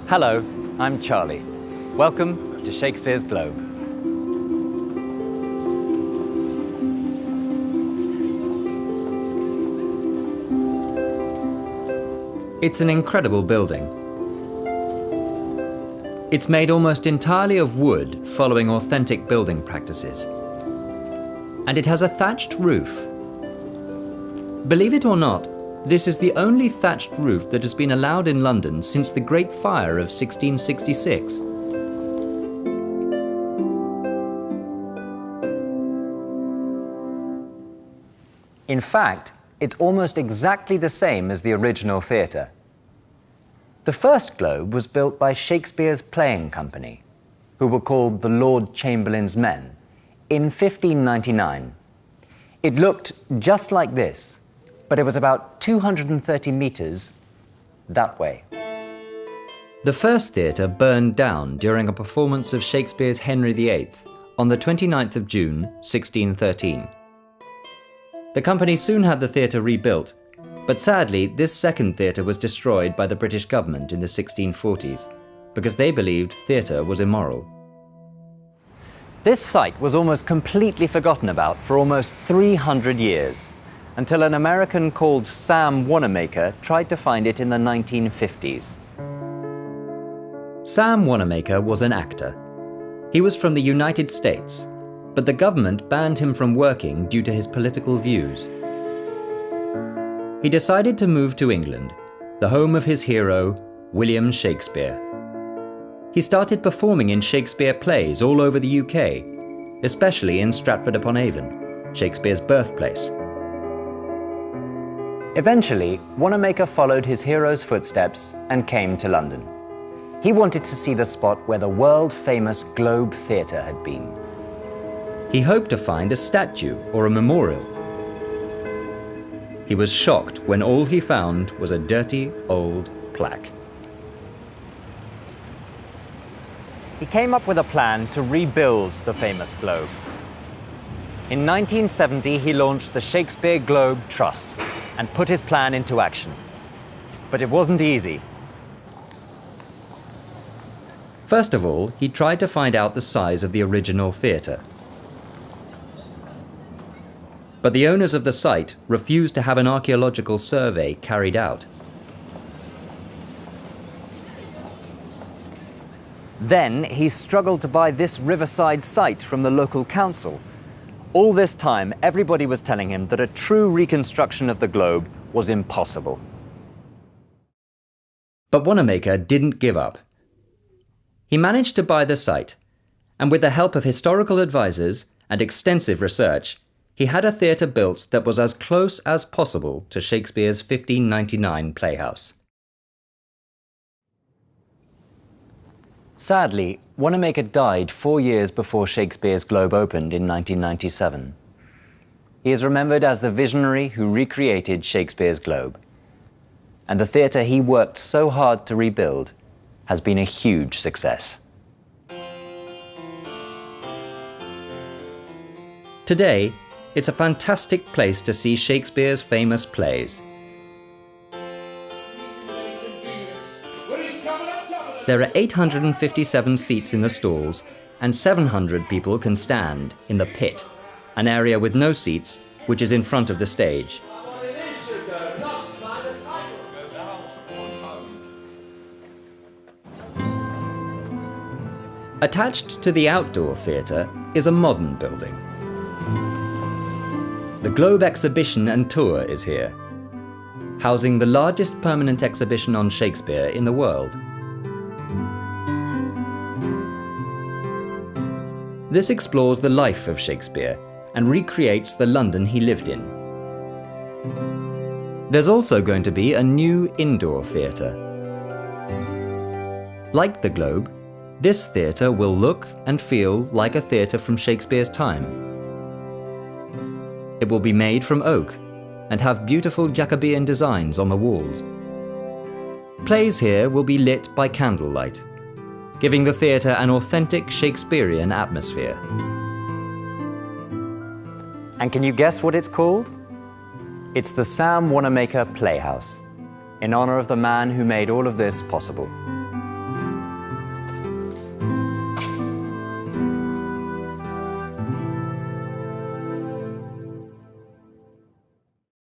Hello, I'm Charlie. Welcome to Shakespeare's Globe. It's an incredible building. It's made almost entirely of wood, following authentic building practices. And it has a thatched roof. Believe it or not, this is the only thatched roof that has been allowed in London since the Great Fire of 1666. In fact, it's almost exactly the same as the original theatre. The first Globe was built by Shakespeare's playing company, who were called the Lord Chamberlain's Men, in 1599. It looked just like this, but it was about 230 metres that way. The first theatre burned down during a performance of Shakespeare's Henry VIII on the 29th of June, 1613. The company soon had the theatre rebuilt, but sadly this second theatre was destroyed by the British government in the 1640s because they believed theatre was immoral. This site was almost completely forgotten about for almost 300 years, until an American called Sam Wanamaker tried to find it in the 1950s. Sam Wanamaker was an actor. He was from the United States, but the government banned him from working due to his political views. He decided to move to England, the home of his hero, William Shakespeare. He started performing in Shakespeare plays all over the UK, especially in Stratford-upon-Avon, Shakespeare's birthplace. Eventually, Wanamaker followed his hero's footsteps and came to London. He wanted to see the spot where the world-famous Globe Theatre had been. He hoped to find a statue or a memorial. He was shocked when all he found was a dirty old plaque. He came up with a plan to rebuild the famous Globe. In 1970, he launched the Shakespeare Globe Trust and put his plan into action. But it wasn't easy. First of all, he tried to find out the size of the original theatre. But the owners of the site refused to have an archaeological survey carried out. Then he struggled to buy this riverside site from the local council. All this time, everybody was telling him that a true reconstruction of the Globe was impossible. But Wanamaker didn't give up. He managed to buy the site, and with the help of historical advisors and extensive research, he had a theatre built that was as close as possible to Shakespeare's 1599 playhouse. Sadly, Wanamaker died 4 years before Shakespeare's Globe opened in 1997. He is remembered as the visionary who recreated Shakespeare's Globe. And the theatre he worked so hard to rebuild has been a huge success. Today, it's a fantastic place to see Shakespeare's famous plays. There are 857 seats in the stalls, and 700 people can stand in the pit, an area with no seats, which is in front of the stage. Attached to the outdoor theatre is a modern building. The Globe Exhibition and Tour is here, housing the largest permanent exhibition on Shakespeare in the world. This explores the life of Shakespeare and recreates the London he lived in. There's also going to be a new indoor theatre. Like the Globe, this theatre will look and feel like a theatre from Shakespeare's time. It will be made from oak and have beautiful Jacobean designs on the walls. Plays here will be lit by candlelight, giving the theatre an authentic Shakespearean atmosphere. And can you guess what it's called? It's the Sam Wanamaker Playhouse, in honor of the man who made all of this possible.